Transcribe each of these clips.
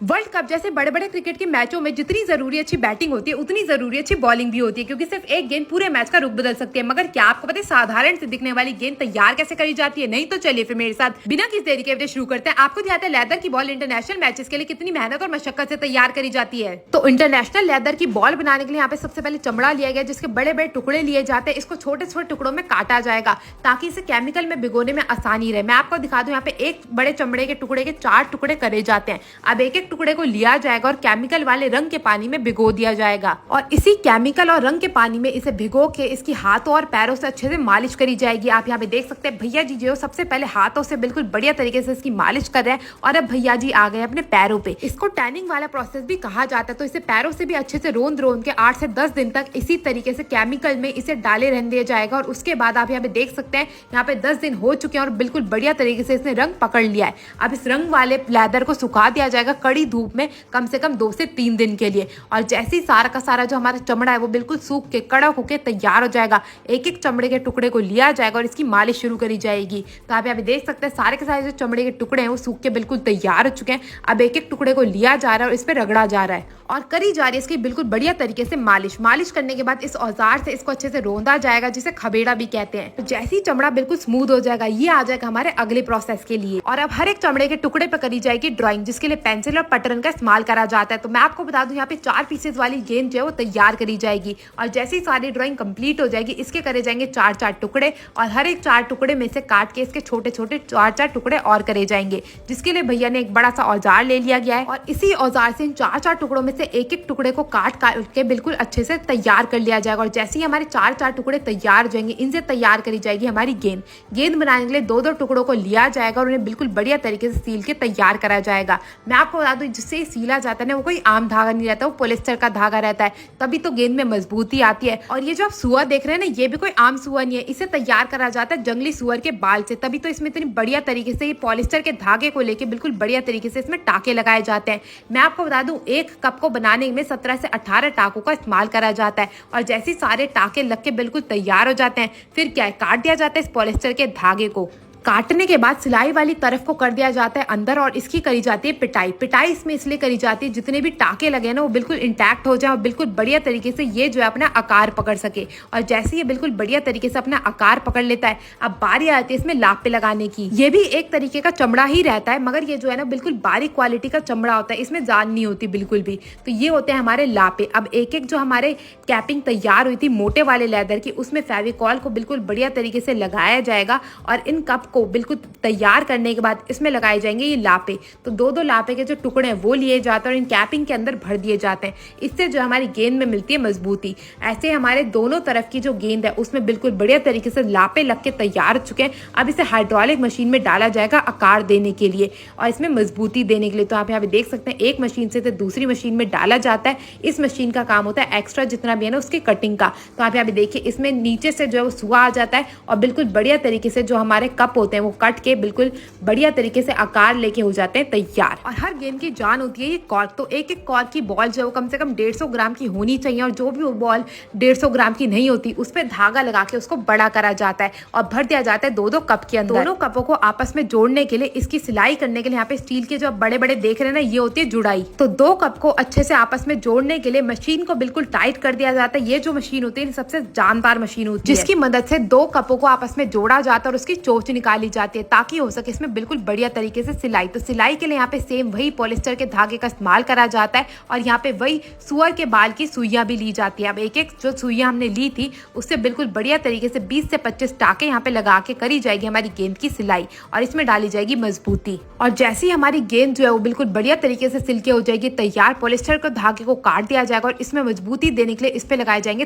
World cup जैसे बड़े बड़े क्रिकेट के मैचों में जितनी जरूरी अच्छी बैटिंग होती है उतनी जरूरी अच्छी बॉलिंग भी होती है, क्योंकि सिर्फ एक गेंद पूरे मैच का रुख बदल सकती है। मगर क्या आपको पता है साधारण से दिखने वाली गेंद तैयार कैसे करी जाती है? नहीं तो चलिए फिर मेरे साथ बिना किसी देरी के शुरू करते हैं। आपको दिखाते हैं लेदर की बॉल इंटरनेशनल मैचेस के लिए कितनी मेहनत और मशक्कत से तैयार करी जाती है। तो इंटरनेशनल लेदर की बॉल बनाने के लिए यहाँ पे सबसे पहले चमड़ा लिया गया, जिसके बड़े बड़े टुकड़े लिए जाते हैं। इसको छोटे छोटे टुकड़ों में काटा जाएगा ताकि इसे केमिकल में भिगोने में आसानी रहे। मैं आपको दिखा दूं, यहाँ पे एक बड़े चमड़े के टुकड़े के 4 टुकड़े करे जाते हैं। अब एक एक टुकड़े को लिया जाएगा और केमिकल वाले रंग के पानी में भिगो दिया जाएगा और इसी केमिकल और रंग के पानी में इसे भिगो के इसकी हाथों और पैरों से अच्छे से मालिश करी जाएगी। आप यहाँ पे देख सकते हैं भैया जी जो सबसे पहले हाथों से बिल्कुल बढ़िया तरीके से इसकी मालिश कर रहे हैं और अब भैया जी आ गए अपने पैरों पे। इसको टैनिंग वाला प्रोसेस भी कहा जाता है। तो इसे पैरों से भी अच्छे से रोंद के 8 से 10 दिन तक इसी तरीके से केमिकल में इसे डाले रहने दिया जाएगा। और उसके बाद आप यहाँ पे देख सकते हैं यहाँ पे 10 दिन हो चुके हैं और बिल्कुल बढ़िया तरीके से इसने रंग पकड़ लिया है। अब इस रंग वाले लेदर को सुखा दिया जाएगा कड़ी धूप में कम से कम 2 से 3 दिन के लिए। और जैसे ही सारा का सारा जो हमारा चमड़ा है वो बिल्कुल सूख के कड़क होके तैयार हो जाएगा, एक एक चमड़े के टुकड़े को लिया जाएगा और इसकी मालिश शुरू करी जाएगी। तो आप यहाँ पे देख सकते हैं सारे के सारे जो चमड़े के टुकड़े हैं वो सूख के बिल्कुल तैयार हो चुके हैं। अब एक एक टुकड़े को लिया जा रहा है और इस पर रगड़ा जा रहा है और करी जा रही है इसकी बिल्कुल बढ़िया तरीके से मालिश करने के बाद इस औजार से इसको अच्छे से रोंदा जाएगा, जिसे खबेड़ा भी कहते हैं। तो जैसे ही चमड़ा बिल्कुल स्मूथ हो जाएगा ये आ जाएगा हमारे अगले प्रोसेस के लिए। और अब हर एक चमड़े के टुकड़े पर करी जाएगी ड्राइंग, जिसके लिए पेंसिल और पटरन का इस्तेमाल करा जाता है। तो मैं आपको बता दूं यहाँ पे 4 पीसेस वाली गेंद जो है वो तैयार करी जाएगी और जैसे ही सारी ड्राइंग कंप्लीट हो जाएगी इसके करे जाएंगे 4-4 टुकड़े और हर एक 4 टुकड़े में से काट के इसके छोटे छोटे 4-4 टुकड़े और करे जाएंगे, जिसके लिए भैया ने एक बड़ा सा औजार ले लिया गया है और इसी औजार से इन 4-4 टुकड़ों में से एक एक टुकड़े को काट के बिल्कुल अच्छे से तैयार कर लिया जाएगा। और जैसे ही हमारे 4-4 टुकड़े तैयार हो जाएंगे इनसे तैयार करी जाएगी हमारी गेंद बनाने के लिए 2-2 टुकड़ों को लिया जाएगा और उन्हें बिल्कुल बढ़िया तरीके से सील के तैयार करा जाएगा। मैं आपको बता दूं जिससे सीला जाता है ना वो कोई आम धागा नहीं रहता, वो पॉलिस्टर का धागा रहता है, तभी तो गेंद में मजबूती आती है। और ये जो आप सुअर देख रहे हैं ना ये भी कोई आम सुअर नहीं है, इसे तैयार करा जाता है जंगली सुअर के बाल से, तभी तो इसमें इतनी बढ़िया तरीके से ये पॉलिस्टर के धागे को लेके बिल्कुल बढ़िया तरीके से इसमें टाके लगाए जाते हैं। मैं आपको बता दूं एक कप को बनाने में 17 से 18 टाकों का इस्तेमाल करा जाता है और जैसे ही सारे टाके लग के बिल्कुल तैयार हो जाते हैं फिर क्या है काट दिया जाता है इस पॉलिस्टर के धागे को। काटने के बाद सिलाई वाली तरफ को कर दिया जाता है अंदर और इसकी करी जाती है पिटाई इसमें इसलिए करी जाती है जितने भी टाके लगे हैं ना वो बिल्कुल इंटैक्ट हो जाए और बिल्कुल बढ़िया तरीके से ये जो है अपना आकार पकड़ सके। और जैसे ये बिल्कुल बढ़िया तरीके से अपना आकार पकड़ लेता है अब बारी आती है इसमें लापे लगाने की। ये भी एक तरीके का चमड़ा ही रहता है मगर ये जो है ना बिल्कुल बारीक क्वालिटी का चमड़ा होता है, इसमें जान नहीं होती बिल्कुल भी। तो ये होते हैं हमारे लापे। अब एक एक जो हमारे कैपिंग तैयार हुई थी मोटे वाले लेदर की उसमें फेविकॉल को बिल्कुल बढ़िया तरीके से लगाया जाएगा और इन कप को बिल्कुल तैयार करने के बाद इसमें लगाए जाएंगे ये लापे। तो 2-2 लापे के जो टुकड़े हैं वो लिए जाते हैं और इन कैपिंग के अंदर भर दिए जाते हैं, इससे जो हमारी गेंद में मिलती है मजबूती। ऐसे हमारे दोनों तरफ की जो गेंद है उसमें बिल्कुल बढ़िया तरीके से लापे लग के तैयार हो चुके हैं। अब इसे हाइड्रोलिक मशीन में डाला जाएगा आकार देने के लिए और इसमें मजबूती देने के लिए। तो आप यहाँ पे देख सकते हैं एक मशीन से तो दूसरी मशीन में डाला जाता है। इस मशीन का काम होता है एक्स्ट्रा जितना भी है ना उसकी कटिंग का। तो आप यहाँ पे देखिए इसमें नीचे से जो है वो सुआ आ जाता है और बिल्कुल बढ़िया तरीके से जो हमारे कप होते हैं वो कट के बिल्कुल बढ़िया तरीके से आकार लेके हो जाते हैं तैयार। और हर गेंद की जान होती है ये कॉर्क। तो एक एक कॉर्क की बॉल जो है वो कम से कम 150 ग्राम की होनी चाहिए और जो भी वो बॉल 150 ग्राम की नहीं होती उस पर धागा लगा के उसको बड़ा करा जाता है और भर दिया जाता है 2-2 कप के अंदर। दोनों कपों को आपस में जोड़ने के लिए इसकी सिलाई करने के लिए यहाँ पे स्टील के जो बड़े बड़े देख रहे हैं ना ये होती है जुड़ाई। तो 2 कप को अच्छे से आपस में जोड़ने के लिए मशीन को बिल्कुल टाइट कर दिया जाता है। ये जो मशीन होती है सबसे जानदार मशीन होती है जिसकी मदद से 2 कपों को आपस में जोड़ा जाता है और उसकी चोंच निकाली जाती है ताकि हो सके इसमें बिल्कुल बढ़िया तरीके से सिलाई। तो सिलाई के लिए यहाँ पे सेम वही पॉलिस्टर के धागे का इस्तेमाल करा जाता है और यहाँ पे वही सुअर के बाल की सुइयां भी ली जाती है। अब एक एक जो सुइयां हमने ली थी उससे बिल्कुल बढ़िया तरीके से 20 से 25 टाके यहाँ पे लगा के करी जाएगी हमारी गेंद की सिलाई और इसमें डाली जाएगी मजबूती। और जैसे ही हमारी गेंद जो है वो बिल्कुल बढ़िया तरीके से सिल के हो जाएगी तैयार, पॉलिस्टर के धागे को काट दिया जाएगा और इसमें मजबूती देने के लिए इस पे लगाए जाएंगे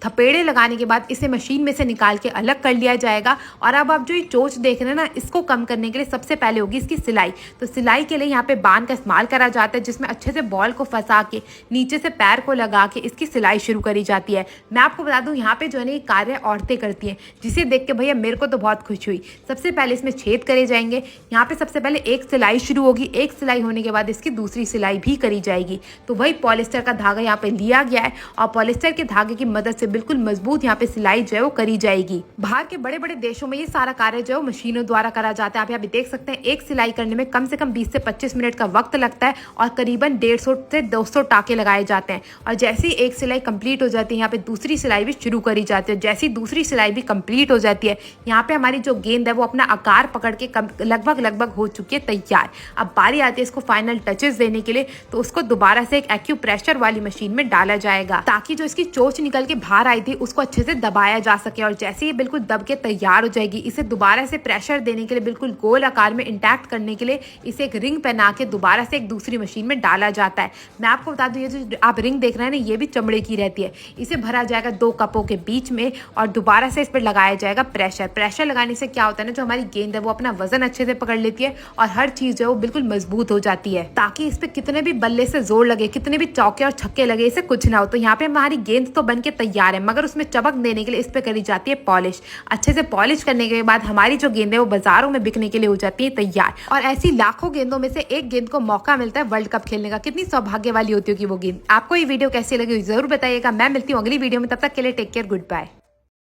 थपेड़े लगाने के बाद इसे मशीन में से निकाल के अलग कर लिया जाएगा। और अब आप जो ये चोंच देख रहे हैं ना इसको कम करने के लिए सबसे पहले होगी इसकी सिलाई। तो सिलाई के लिए यहाँ पे बांध का इस्तेमाल करा जाता है जिसमें अच्छे से बॉल को फंसा के नीचे से पैर को लगा के इसकी सिलाई शुरू करी जाती है। मैं आपको बता दूं यहाँ पे जो है ना ये कार्य औरतें करती हैं, जिसे देख के भैया मेरे को तो बहुत खुश हुई। सबसे पहले इसमें छेद करे जाएंगे। यहाँ पे सबसे पहले एक सिलाई शुरू होगी, एक सिलाई होने के बाद इसकी दूसरी सिलाई भी करी जाएगी। तो वही पॉलिस्टर का धागा यहाँ पे लिया गया है और पॉलिस्टर के धागे की मदद से बिल्कुल मजबूत यहाँ पे सिलाई जो है वो करी जाएगी। बाहर के बड़े बड़े देशों में ये सारा कार्य जो जो मशीनों द्वारा करा जाता है। आप यहाँ पे देख सकते हैं एक सिलाई करने में कम से कम 20 से 25 मिनट का वक्त लगता है और करीबन 150 से 200 टाके लगाए जाते हैं। और जैसे ही एक सिलाई कंप्लीट हो जाती है, यहाँ पे दूसरी सिलाई भी शुरू करी जाती है। जैसी दूसरी सिलाई भी कंप्लीट हो जाती है, यहाँ पे हमारी जो गेंद है वो अपना आकार पकड़ के लगभग हो चुकी है तैयार। अब बारी आती है इसको फाइनल टचेस देने के लिए, तो उसको दोबारा से एक एक्यूप्रेशर वाली मशीन में डाला जाएगा ताकि जो इसकी चोंच निकल के बाहर आई थी उसको अच्छे से दबाया जा सके। और जैसे ही बिल्कुल दब के तैयार हो जाएगी, इसे दोबारा से प्रेशर देने के लिए, बिल्कुल गोल आकार में इंटैक्ट करने के लिए इसे एक रिंग पहना के दोबारा से एक दूसरी मशीन में डाला जाता है। मैं आपको बता दूं, ये जो आप रिंग देख रहे हैं ना, ये भी चमड़े की रहती है। इसे भरा जाएगा 2 कपों के बीच में और दोबारा से इस पर लगाया जाएगा प्रेशर। प्रेशर लगाने से क्या होता है ना, जो हमारी गेंद है वो अपना वजन अच्छे से पकड़ लेती है और हर चीज जो है वो बिल्कुल मजबूत हो जाती है, ताकि इस पे कितने भी बल्ले से जोर लगे, कितने भी चौके और छक्के लगे, इसे कुछ ना हो। तो यहाँ पे हमारी गेंद तो बन के तैयार है, मगर उसमें चमक देने के लिए इस पे करी जाती है पॉलिश। अच्छे से पॉलिश करने के बाद हमारी जो गेंद है वो बाजारों में बिकने के लिए हो जाती है तैयार। और ऐसी लाखों गेंदों में से एक गेंद को मौका मिलता है वर्ल्ड कप खेलने का। कितनी सौभाग्य वाली होती होगी वो गेंद। आपको ये वीडियो कैसी लगी जरूर बताइएगा। मैं मिलती हूँ अगली वीडियो में, तब तक के लिए टेक केयर, गुड बाय।